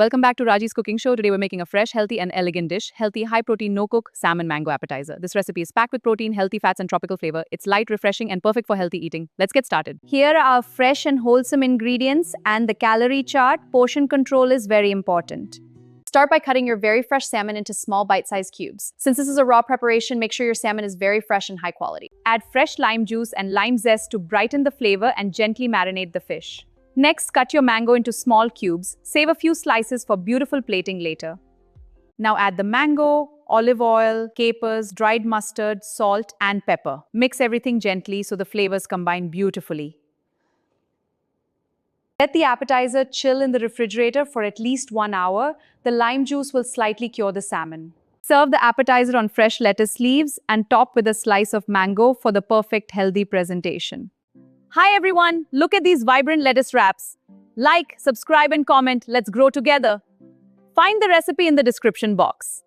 Welcome back to Raji's cooking show. Today we're making a fresh, healthy and elegant dish, healthy, high-protein, no-cook salmon mango appetizer. This recipe is packed with protein, healthy fats and tropical flavor. It's light, refreshing and perfect for healthy eating. Let's get started. Here are fresh and wholesome ingredients and the calorie chart. Portion control is very important. Start by cutting your very fresh salmon into small bite-sized cubes. Since this is a raw preparation, make sure your salmon is very fresh and high quality. Add fresh lime juice and lime zest to brighten the flavor and gently marinate the fish. Next, cut your mango into small cubes. Save a few slices for beautiful plating later. Now add the mango, olive oil, capers, dried mustard, salt, and pepper. Mix everything gently so the flavors combine beautifully. Let the appetizer chill in the refrigerator for at least 1 hour. The lime juice will slightly cure the salmon. Serve the appetizer on fresh lettuce leaves and top with a slice of mango for the perfect healthy presentation. Hi everyone, look at these vibrant lettuce wraps. Like, subscribe and comment, let's grow together. Find the recipe in the description box.